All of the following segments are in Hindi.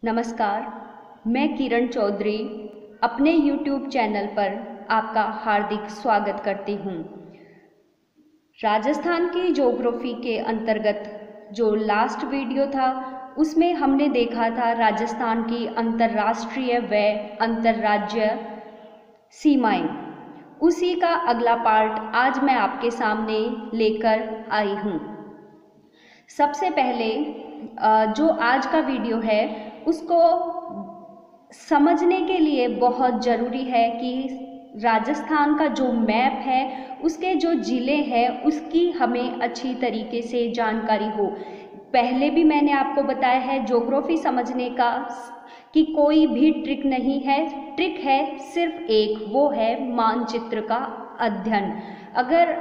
नमस्कार, मैं किरण चौधरी अपने YouTube चैनल पर आपका हार्दिक स्वागत करती हूँ। राजस्थान की ज्योग्राफी के अंतर्गत जो लास्ट वीडियो था उसमें हमने देखा था राजस्थान की अंतर्राष्ट्रीय व अंतर्राज्य सीमाएं। उसी का अगला पार्ट आज मैं आपके सामने लेकर आई हूँ। सबसे पहले जो आज का वीडियो है उसको समझने के लिए बहुत ज़रूरी है कि राजस्थान का जो मैप है उसके जो ज़िले हैं उसकी हमें अच्छी तरीके से जानकारी हो। पहले भी मैंने आपको बताया है ज्योग्राफी समझने का कि कोई भी ट्रिक नहीं है, ट्रिक है सिर्फ एक, वो है मानचित्र का अध्ययन। अगर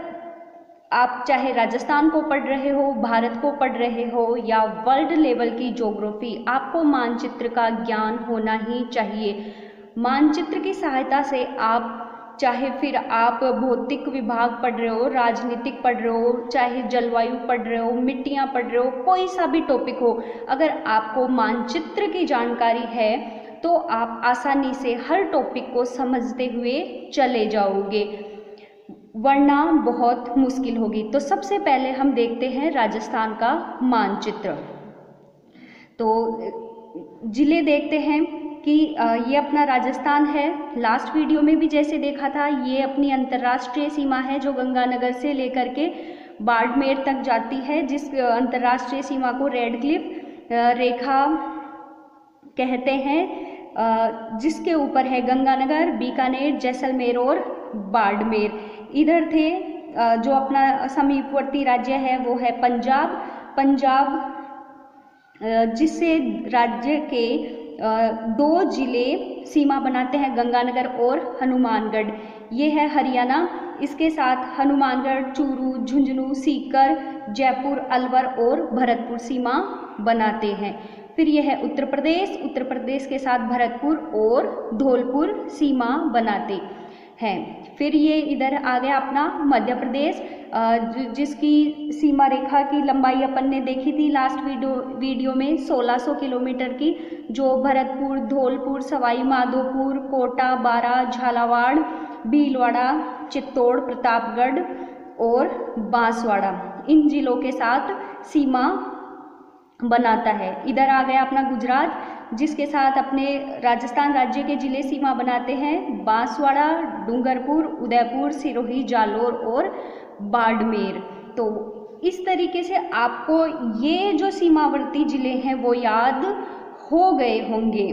आप चाहे राजस्थान को पढ़ रहे हो, भारत को पढ़ रहे हो या वर्ल्ड लेवल की ज्योग्राफी, आपको मानचित्र का ज्ञान होना ही चाहिए। मानचित्र की सहायता से आप चाहे फिर आप भौतिक विभाग पढ़ रहे हो, राजनीतिक पढ़ रहे हो, चाहे जलवायु पढ़ रहे हो, मिट्टियाँ पढ़ रहे हो, कोई सा भी टॉपिक हो, अगर आपको मानचित्र की जानकारी है तो आप आसानी से हर टॉपिक को समझते हुए चले जाओगे, वरना बहुत मुश्किल होगी। तो सबसे पहले हम देखते हैं राजस्थान का मानचित्र। तो जिले देखते हैं कि ये अपना राजस्थान है। लास्ट वीडियो में भी जैसे देखा था, ये अपनी अंतर्राष्ट्रीय सीमा है जो गंगानगर से लेकर के बाड़मेर तक जाती है, जिस अंतर्राष्ट्रीय सीमा को रेड क्लिफ रेखा कहते हैं, जिसके ऊपर है गंगानगर, बीकानेर, जैसलमेर और बाड़मेर। इधर थे जो अपना समीपवर्ती राज्य है वो है पंजाब, जिससे राज्य के दो जिले सीमा बनाते हैं, गंगानगर और हनुमानगढ़। ये है हरियाणा, इसके साथ हनुमानगढ़, चूरू, झुंझुनू, सीकर, जयपुर, अलवर और भरतपुर सीमा बनाते हैं। फिर यह है उत्तर प्रदेश के साथ भरतपुर और धौलपुर सीमा बनाते हैं। फिर ये इधर आ गया अपना मध्य प्रदेश, जिसकी सीमा रेखा की लंबाई अपन ने देखी थी लास्ट वीडियो में 1600 किलोमीटर की, जो भरतपुर, धौलपुर, सवाई माधोपुर, कोटा, बारा, झालावाड़, भीलवाड़ा, चित्तौड़, प्रतापगढ़ और बांसवाड़ा, इन जिलों के साथ सीमा बनाता है। इधर आ गया अपना गुजरात, जिसके साथ अपने राजस्थान राज्य के जिले सीमा बनाते हैं, बांसवाड़ा, डूंगरपुर, उदयपुर, सिरोही, जालोर और बाड़मेर। तो इस तरीके से आपको ये जो सीमावर्ती जिले हैं वो याद हो गए होंगे।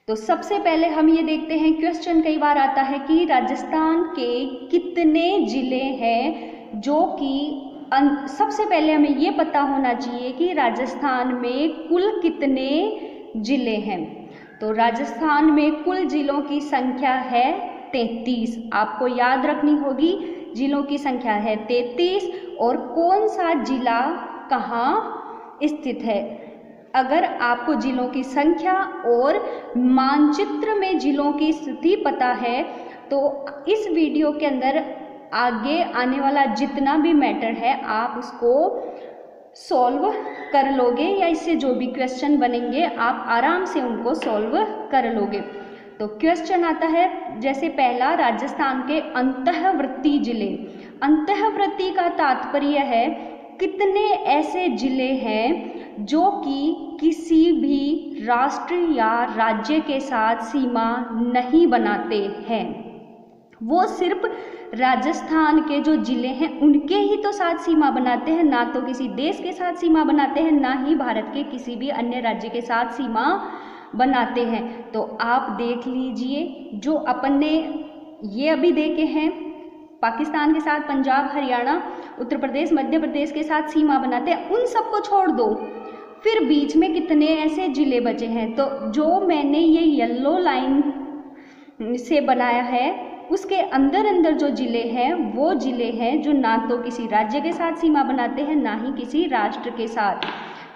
तो सबसे पहले हम ये देखते हैं, क्वेश्चन कई बार आता है कि राजस्थान के कितने जिले हैं, जो कि सबसे पहले हमें ये पता होना चाहिए कि राजस्थान में कुल कितने जिले हैं। तो राजस्थान में कुल जिलों की संख्या है 33। आपको याद रखनी होगी, जिलों की संख्या है 33 और कौन सा जिला कहाँ स्थित है। अगर आपको जिलों की संख्या और मानचित्र में जिलों की स्थिति पता है तो इस वीडियो के अंदर आगे आने वाला जितना भी मैटर है आप उसको सॉल्व कर लोगे, या इससे जो भी क्वेश्चन बनेंगे आप आराम से उनको सॉल्व कर लोगे। तो क्वेश्चन आता है जैसे पहला, राजस्थान के अंतःवर्ती जिले। अंतःवर्ती का तात्पर्य है कितने ऐसे जिले हैं जो कि किसी भी राष्ट्र या राज्य के साथ सीमा नहीं बनाते हैं, वो सिर्फ राजस्थान के जो जिले हैं उनके ही तो साथ सीमा बनाते हैं, ना तो किसी देश के साथ सीमा बनाते हैं, ना ही भारत के किसी भी अन्य राज्य के साथ सीमा बनाते हैं। तो आप देख लीजिए, जो अपन ने ये अभी देखे हैं, पाकिस्तान के साथ पंजाब, हरियाणा, उत्तर प्रदेश, मध्य प्रदेश के साथ सीमा बनाते हैं, उन सबको छोड़ दो। फिर बीच में कितने ऐसे जिले बचे हैं, तो जो मैंने ये येलो लाइन से बनाया है उसके अंदर अंदर जो जिले हैं वो जिले हैं जो ना तो किसी राज्य के साथ सीमा बनाते हैं, ना ही किसी राष्ट्र के साथ।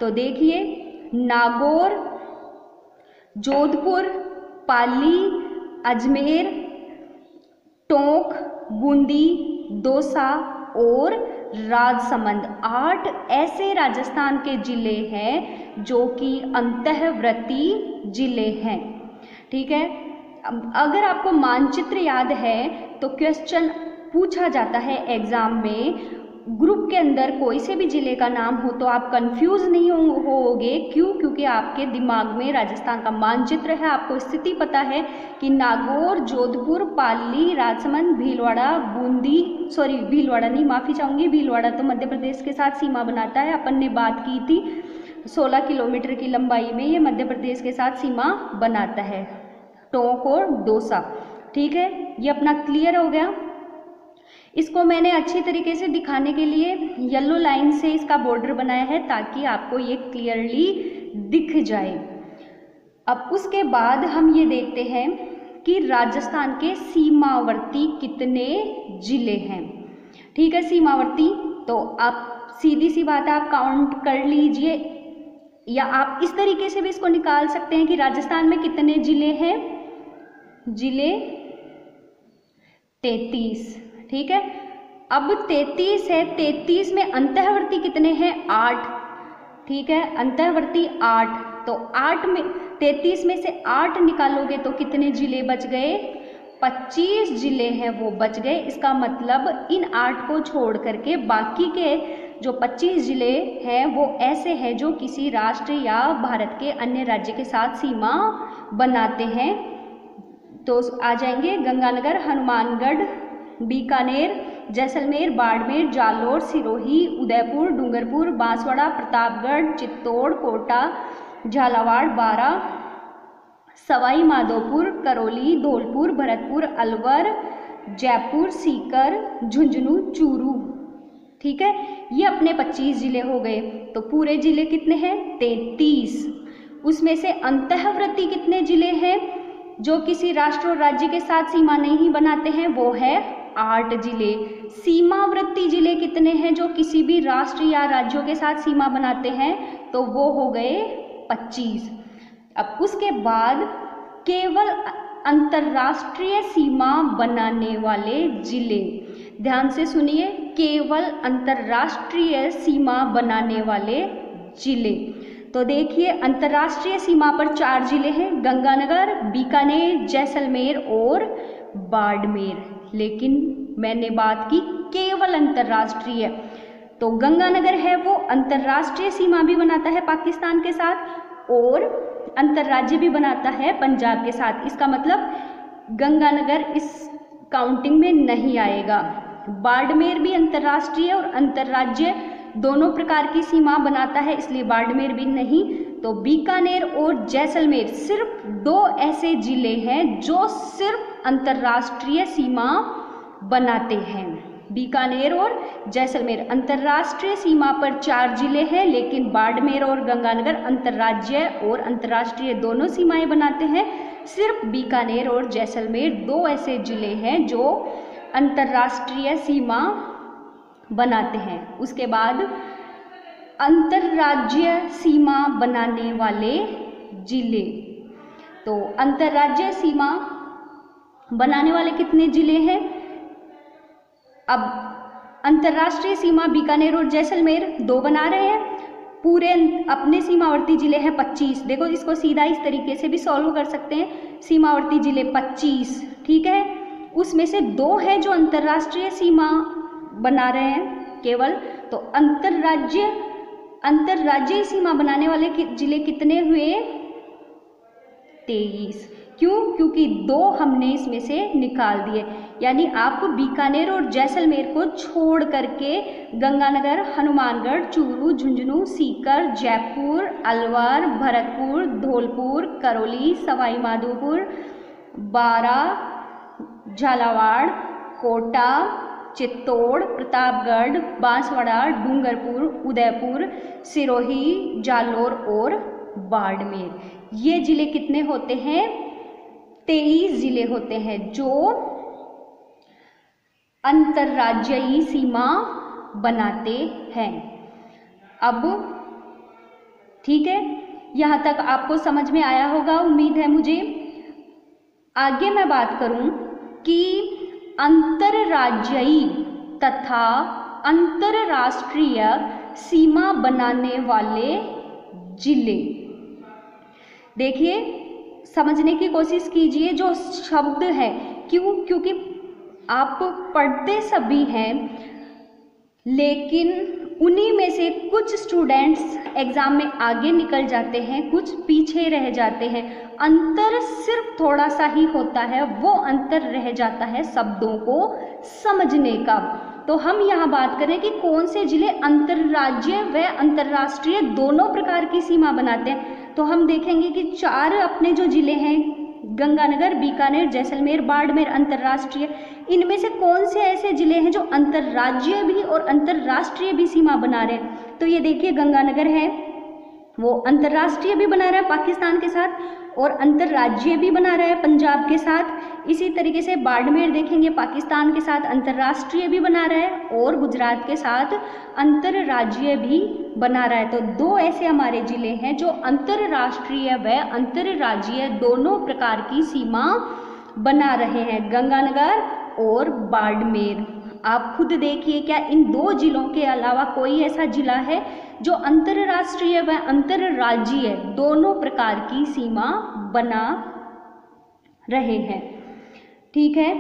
तो देखिए, नागौर, जोधपुर, पाली, अजमेर, टोंक, बूंदी, दौसा और राजसमंद। 8 ऐसे राजस्थान के जिले हैं जो कि अंतःवर्ती जिले हैं। ठीक है, अगर आपको मानचित्र याद है तो क्वेश्चन पूछा जाता है एग्जाम में, ग्रुप के अंदर कोई से भी जिले का नाम हो तो आप कंफ्यूज नहीं होगे। क्यों? क्योंकि आपके दिमाग में राजस्थान का मानचित्र है, आपको स्थिति पता है कि नागौर, जोधपुर, पाली, राजसमंद, भीलवाड़ा, बूंदी, सॉरी भीलवाड़ा नहीं, माफ़ी चाहूँगी, भीलवाड़ा तो मध्य प्रदेश के साथ सीमा बनाता है, अपन ने बात की थी 16 किलोमीटर की लंबाई में ये मध्य प्रदेश के साथ सीमा बनाता है, टोंक और दौसा। ठीक है, ये अपना क्लियर हो गया। इसको मैंने अच्छी तरीके से दिखाने के लिए येलो लाइन से इसका बॉर्डर बनाया है ताकि आपको ये क्लियरली दिख जाए। अब उसके बाद हम ये देखते हैं कि राजस्थान के सीमावर्ती कितने जिले हैं। ठीक है, सीमावर्ती तो आप सीधी सी बात है, आप काउंट कर लीजिए या आप इस तरीके से भी इसको निकाल सकते हैं कि राजस्थान में कितने जिले हैं। जिले 33। ठीक है, अब 33 है, 33 में अंतःवर्ती कितने हैं? 8। ठीक है, अंतःवर्ती 8, तो 8 में 33 में से 8 निकालोगे तो कितने जिले बच गए? 25 जिले हैं वो बच गए। इसका मतलब इन 8 को छोड़ करके बाकी के जो 25 जिले हैं वो ऐसे हैं जो किसी राष्ट्र या भारत के अन्य राज्य के साथ सीमा बनाते हैं। तो आ जाएंगे गंगानगर, हनुमानगढ़, बीकानेर, जैसलमेर, बाड़मेर, जालोर, सिरोही, उदयपुर, डूंगरपुर, बांसवाड़ा, प्रतापगढ़, चित्तौड़, कोटा, झालावाड़, बारा, सवाई माधोपुर, करौली, धौलपुर, भरतपुर, अलवर, जयपुर, सीकर, झुंझुनू, चूरू। ठीक है, ये अपने 25 जिले हो गए। तो पूरे जिले कितने हैं? 33। उसमें से अंतःवर्ती कितने जिले हैं जो किसी राष्ट्र और राज्य के साथ सीमा नहीं बनाते हैं? वो है 8 जिले। सीमावर्ती जिले कितने हैं जो किसी भी राष्ट्र या राज्यों के साथ सीमा बनाते हैं? तो वो हो गए 25। अब उसके बाद केवल अंतर्राष्ट्रीय सीमा बनाने वाले जिले, ध्यान से सुनिए, केवल अंतर्राष्ट्रीय सीमा बनाने वाले जिले। तो देखिए, अंतर्राष्ट्रीय सीमा पर 4 जिले हैं, गंगानगर, बीकानेर, जैसलमेर और बाड़मेर। लेकिन मैंने बात की केवल अंतर्राष्ट्रीय, तो गंगानगर है वो अंतर्राष्ट्रीय सीमा भी बनाता है पाकिस्तान के साथ और अंतर्राज्य भी बनाता है पंजाब के साथ। इसका मतलब गंगानगर इस काउंटिंग में नहीं आएगा। बाड़मेर भी अंतर्राष्ट्रीय और अंतर्राज्य दोनों प्रकार की सीमा बनाता है, इसलिए बाड़मेर भी नहीं। तो बीकानेर और जैसलमेर सिर्फ 2 ऐसे जिले हैं जो सिर्फ अंतर्राष्ट्रीय सीमा बनाते हैं। बीकानेर और जैसलमेर अंतर्राष्ट्रीय सीमा पर 4 जिले हैं, लेकिन बाड़मेर और गंगानगर अंतर्राज्य और अंतर्राष्ट्रीय दोनों सीमाएं बनाते हैं। सिर्फ बीकानेर और जैसलमेर 2 ऐसे जिले हैं जो अंतर्राष्ट्रीय सीमा बनाते हैं। उसके बाद अंतर्राज्य सीमा बनाने वाले जिले, तो अंतर्राज्य सीमा बनाने वाले कितने जिले हैं? अब अंतर्राष्ट्रीय सीमा बीकानेर और जैसलमेर 2 बना रहे हैं, पूरे अपने सीमावर्ती जिले हैं 25। देखो, इसको सीधा इस तरीके से भी सॉल्व कर सकते हैं, सीमावर्ती जिले 25। ठीक है, उसमें से 2 हैं जो अंतर्राष्ट्रीय सीमा बना रहे हैं केवल। तो अंतर्राज्यीय सीमा बनाने वाले जिले कितने हुए? 23। क्यों? क्योंकि 2 हमने इसमें से निकाल दिए, यानी आपको बीकानेर और जैसलमेर को छोड़ करके गंगानगर, हनुमानगढ़, चूरू, झुंझुनू, सीकर, जयपुर, अलवर, भरतपुर, धौलपुर, करौली, सवाई माधोपुर, बारा, झालावाड़, कोटा, चित्तौड़, प्रतापगढ़, बांसवाड़ा, डूंगरपुर, उदयपुर, सिरोही, जालोर और बाड़मेर, ये जिले कितने होते हैं? 23 जिले होते हैं जो अंतर्राज्यीय सीमा बनाते हैं। अब ठीक है, यहाँ तक आपको समझ में आया होगा, उम्मीद है मुझे। आगे मैं बात करूं कि अंतर्राज्यीय तथा अंतरराष्ट्रीय सीमा बनाने वाले जिले। देखिए, समझने की कोशिश कीजिए जो शब्द है, क्योंकि आप पढ़ते सभी हैं, लेकिन उन्हीं में से कुछ स्टूडेंट्स एग्जाम में आगे निकल जाते हैं, कुछ पीछे रह जाते हैं। अंतर सिर्फ थोड़ा सा ही होता है, वो अंतर रह जाता है शब्दों को समझने का। तो हम यहाँ बात करें कि कौन से जिले अंतर्राज्यीय व अंतर्राष्ट्रीय दोनों प्रकार की सीमा बनाते हैं। तो हम देखेंगे कि 4 अपने जो जिले हैं, गंगानगर, बीकानेर, जैसलमेर, बाड़मेर अंतर्राष्ट्रीय, इनमें से कौन से ऐसे जिले हैं जो अंतर्राज्यीय भी और अंतर्राष्ट्रीय भी सीमा बना रहे हैं। तो ये देखिए, गंगानगर है वो अंतर्राष्ट्रीय भी बना रहा है पाकिस्तान के साथ, और अंतर्राज्यीय भी बना रहा है पंजाब के साथ। इसी तरीके से बाड़मेर देखेंगे, पाकिस्तान के साथ अंतर्राष्ट्रीय भी बना रहा है और गुजरात के साथ अंतर्राज्यीय भी बना रहा है। तो 2 ऐसे हमारे जिले हैं जो अंतर्राष्ट्रीय व अंतर्राज्यीय दोनों प्रकार की सीमा बना रहे हैं, गंगानगर और बाड़मेर। आप खुद देखिए, क्या इन 2 जिलों के अलावा कोई ऐसा जिला है जो अंतर्राष्ट्रीय व अंतर्राज्यीय दोनों प्रकार की सीमा बना रहे हैं। ठीक है,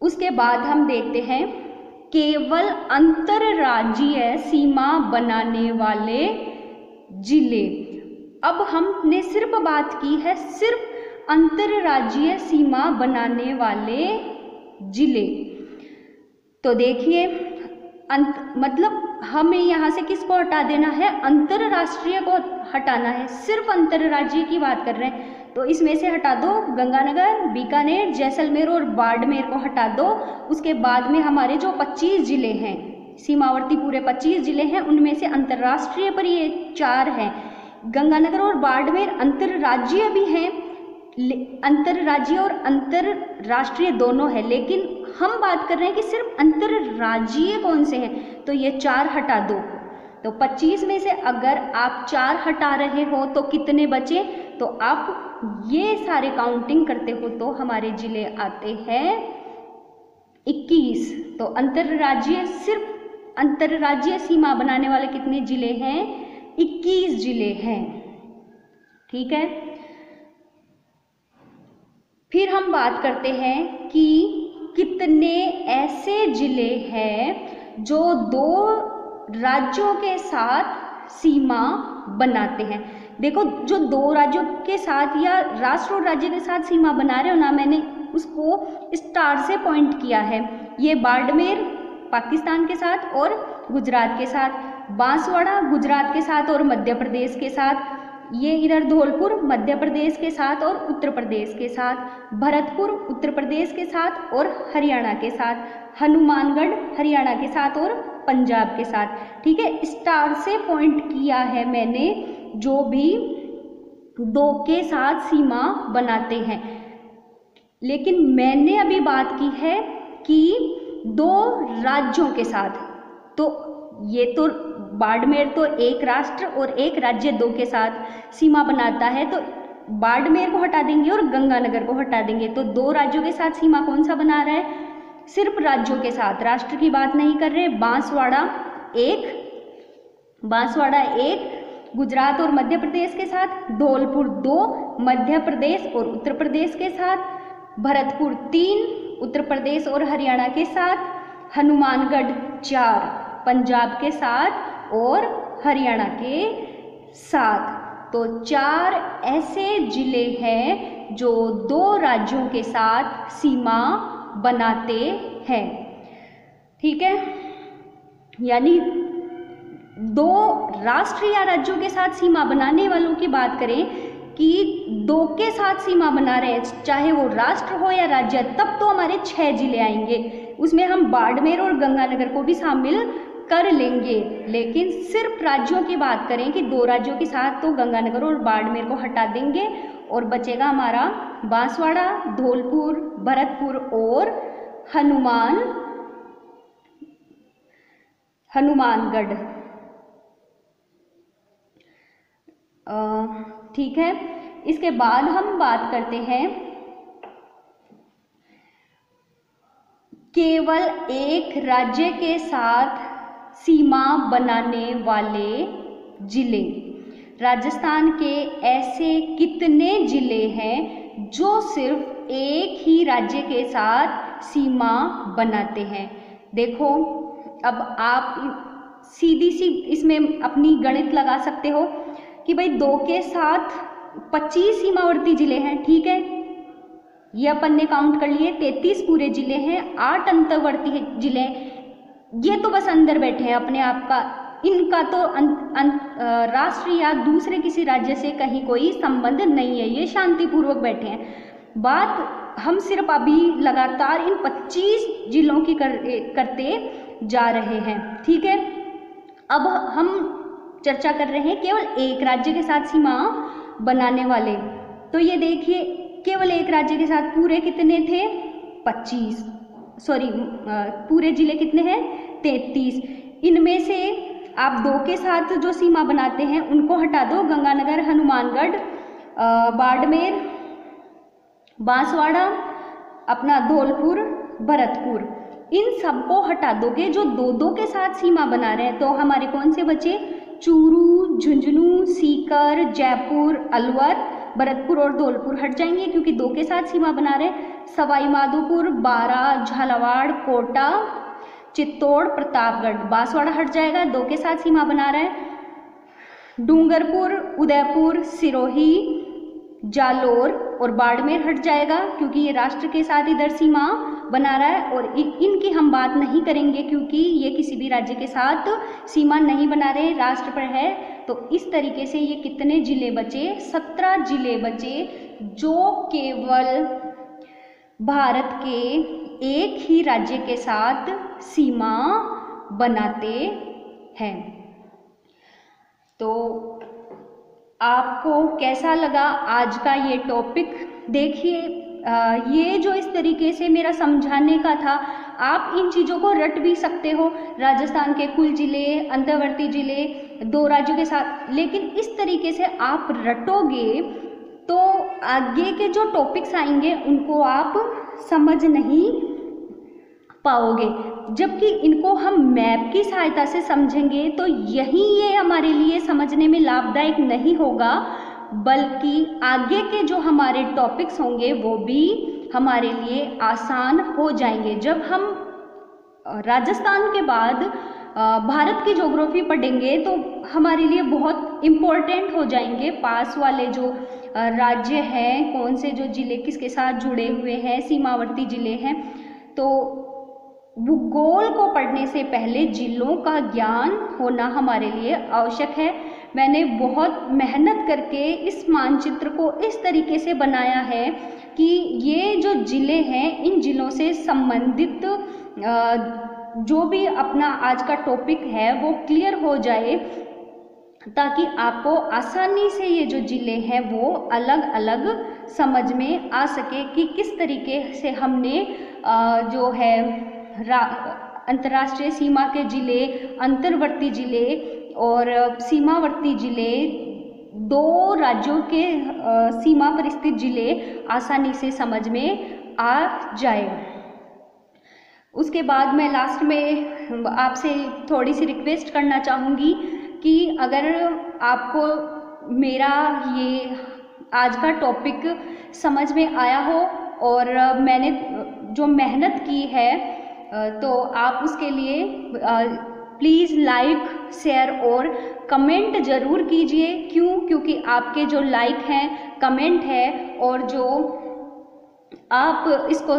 उसके बाद हम देखते हैं केवल अंतर्राज्यीय सीमा बनाने वाले जिले। अब हमने सिर्फ बात की है सिर्फ अंतर्राज्यीय सीमा बनाने वाले जिले। तो देखिए, मतलब हमें यहाँ से किसको हटा देना है, अंतर्राष्ट्रीय को हटाना है, सिर्फ अंतर्राज्यीय की बात कर रहे हैं। तो इसमें से हटा दो गंगानगर, बीकानेर, जैसलमेर और बाड़मेर को हटा दो। उसके बाद में हमारे जो 25 जिले हैं, सीमावर्ती पूरे 25 जिले हैं, उनमें से अंतर्राष्ट्रीय पर ये 4 हैं। गंगानगर और बाड़मेर अंतर्राज्यीय भी हैं, अंतर्राज्यीय और अंतर्राष्ट्रीय दोनों है, लेकिन हम बात कर रहे हैं कि सिर्फ अंतर्राज्यीय कौन से हैं। तो ये 4 हटा दो। तो 25 में से अगर आप 4 हटा रहे हो तो कितने बचे, तो आप ये सारे काउंटिंग करते हो तो हमारे जिले आते हैं 21। तो अंतर्राज्यीय, सिर्फ अंतर्राज्यीय सीमा बनाने वाले कितने जिले हैं, 21 जिले हैं। ठीक है, फिर हम बात करते हैं कि कितने ऐसे जिले हैं जो 2 राज्यों के साथ सीमा बनाते हैं। देखो, जो 2 राज्यों के साथ या राष्ट्र और राज्य के साथ सीमा बना रहे हो ना, मैंने उसको स्टार से पॉइंट किया है। ये बाड़मेर पाकिस्तान के साथ और गुजरात के साथ, बांसवाड़ा गुजरात के साथ और मध्य प्रदेश के साथ, ये इधर धौलपुर मध्य प्रदेश के साथ और उत्तर प्रदेश के साथ, भरतपुर उत्तर प्रदेश के साथ और हरियाणा के साथ, हनुमानगढ़ हरियाणा के साथ और पंजाब के साथ। ठीक है, स्टार से पॉइंट किया है मैंने जो भी 2 के साथ सीमा बनाते हैं। लेकिन मैंने अभी बात की है कि 2 राज्यों के साथ, तो ये तो बाड़मेर तो एक राष्ट्र और एक राज्य 2 के साथ सीमा बनाता है, तो बाड़मेर को हटा देंगे और गंगानगर को हटा देंगे। तो 2 राज्यों के साथ सीमा कौन सा बना रहा है, सिर्फ राज्यों के साथ, राष्ट्र की बात नहीं कर रहे। बांसवाड़ा एक गुजरात और मध्य प्रदेश के साथ, धौलपुर 2 मध्य प्रदेश और उत्तर प्रदेश के साथ, भरतपुर 3 उत्तर प्रदेश और हरियाणा के साथ, हनुमानगढ़ 4 पंजाब के साथ और हरियाणा के साथ। तो 4 ऐसे जिले हैं जो 2 राज्यों के साथ सीमा बनाते हैं। ठीक है, यानी 2 राष्ट्र या राज्यों के साथ सीमा बनाने वालों की बात करें कि 2 के साथ सीमा बना रहे हैं, चाहे वो राष्ट्र हो या राज्य, तब तो हमारे 6 जिले आएंगे। उसमें हम बाड़मेर और गंगानगर को भी शामिल कर लेंगे। लेकिन सिर्फ राज्यों की बात करें कि 2 राज्यों के साथ, तो गंगानगर और बाड़मेर को हटा देंगे और बचेगा हमारा बांसवाड़ा, धौलपुर, भरतपुर और हनुमानगढ़। ठीक है, इसके बाद हम बात करते हैं केवल एक राज्य के साथ सीमा बनाने वाले जिले। राजस्थान के ऐसे कितने जिले हैं जो सिर्फ एक ही राज्य के साथ सीमा बनाते हैं? देखो, अब आप सीधी सी इसमें अपनी गणित लगा सकते हो कि भाई 2 के साथ 25 सीमावर्ती जिले हैं, ठीक है, ये अपन ने काउंट कर लिए। 33 पूरे जिले हैं, 8 अंतर्वर्ती जिले, ये तो बस अंदर बैठे हैं अपने आप का, इनका तो राष्ट्र या दूसरे किसी राज्य से कहीं कोई संबंध नहीं है, ये शांतिपूर्वक बैठे हैं। बात हम सिर्फ अभी लगातार इन 25 जिलों की करते जा रहे हैं, ठीक है। अब हम चर्चा कर रहे हैं केवल एक राज्य के साथ सीमा बनाने वाले। तो ये देखिए, केवल एक राज्य के साथ पूरे कितने थे? 25, सॉरी पूरे जिले कितने हैं? 33। इनमें से आप 2 के साथ जो सीमा बनाते हैं उनको हटा दो, गंगानगर, हनुमानगढ़, बाड़मेर, बांसवाड़ा, अपना धौलपुर, भरतपुर, इन सबको हटा दोगे जो 2-2 के साथ सीमा बना रहे हैं, तो हमारे कौन से बचे? चूरू, झुंझुनू, सीकर, जयपुर, अलवर, भरतपुर और धौलपुर हट जाएंगे क्योंकि 2 के साथ सीमा बना रहे हैं। सवाई माधोपुर, बारां, झालावाड़, कोटा, चित्तौड़, प्रतापगढ़, बांसवाड़ा हट जाएगा, 2 के साथ सीमा बना रहा है। डूंगरपुर, उदयपुर, सिरोही, जालोर और बाड़मेर हट जाएगा क्योंकि ये राष्ट्र के साथ इधर सीमा बना रहा है, और इनकी हम बात नहीं करेंगे क्योंकि ये किसी भी राज्य के साथ सीमा नहीं बना रहे, राष्ट्र पर है। तो इस तरीके से ये कितने जिले बचे? 17 जिले बचे जो केवल भारत के एक ही राज्य के साथ सीमा बनाते हैं। तो आपको कैसा लगा आज का ये टॉपिक? देखिए, ये जो इस तरीके से मेरा समझाने का था, आप इन चीज़ों को रट भी सकते हो, राजस्थान के कुल जिले, अंतर्वर्ती जिले, 2 राज्यों के साथ, लेकिन इस तरीके से आप रटोगे तो आगे के जो टॉपिक्स आएंगे उनको आप समझ नहीं पाओगे। जबकि इनको हम मैप की सहायता से समझेंगे तो यही ये हमारे लिए समझने में लाभदायक नहीं होगा, बल्कि आगे के जो हमारे टॉपिक्स होंगे वो भी हमारे लिए आसान हो जाएंगे। जब हम राजस्थान के बाद भारत की ज्योग्राफी पढ़ेंगे तो हमारे लिए बहुत इम्पोर्टेंट हो जाएंगे पास वाले जो राज्य हैं, कौन से जो जिले किसके साथ जुड़े हुए हैं, सीमावर्ती जिले हैं। तो भूगोल को पढ़ने से पहले जिलों का ज्ञान होना हमारे लिए आवश्यक है। मैंने बहुत मेहनत करके इस मानचित्र को इस तरीके से बनाया है कि ये जो जिले हैं, इन जिलों से संबंधित जो भी अपना आज का टॉपिक है वो क्लियर हो जाए, ताकि आपको आसानी से ये जो जिले हैं वो अलग अलग समझ में आ सके कि किस तरीके से हमने जो है अंतर्राष्ट्रीय सीमा के जिले, अंतर्वर्ती जिले और सीमावर्ती जिले, 2 राज्यों के सीमा पर स्थित जिले आसानी से समझ में आ जाए। उसके बाद मैं लास्ट में आपसे थोड़ी सी रिक्वेस्ट करना चाहूँगी कि अगर आपको मेरा ये आज का टॉपिक समझ में आया हो और मैंने जो मेहनत की है तो आप उसके लिए प्लीज़ लाइक, शेयर और कमेंट ज़रूर कीजिए। क्योंकि आपके जो लाइक हैं, कमेंट है और जो आप इसको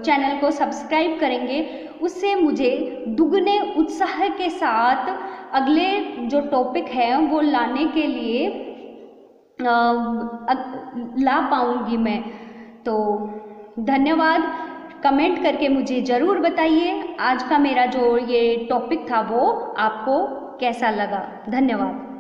चैनल को सब्सक्राइब करेंगे, उससे मुझे दुगने उत्साह के साथ अगले जो टॉपिक है वो लाने के लिए ला पाऊँगी मैं। तो धन्यवाद। कमेंट करके मुझे ज़रूर बताइए आज का मेरा जो ये टॉपिक था वो आपको कैसा लगा। धन्यवाद।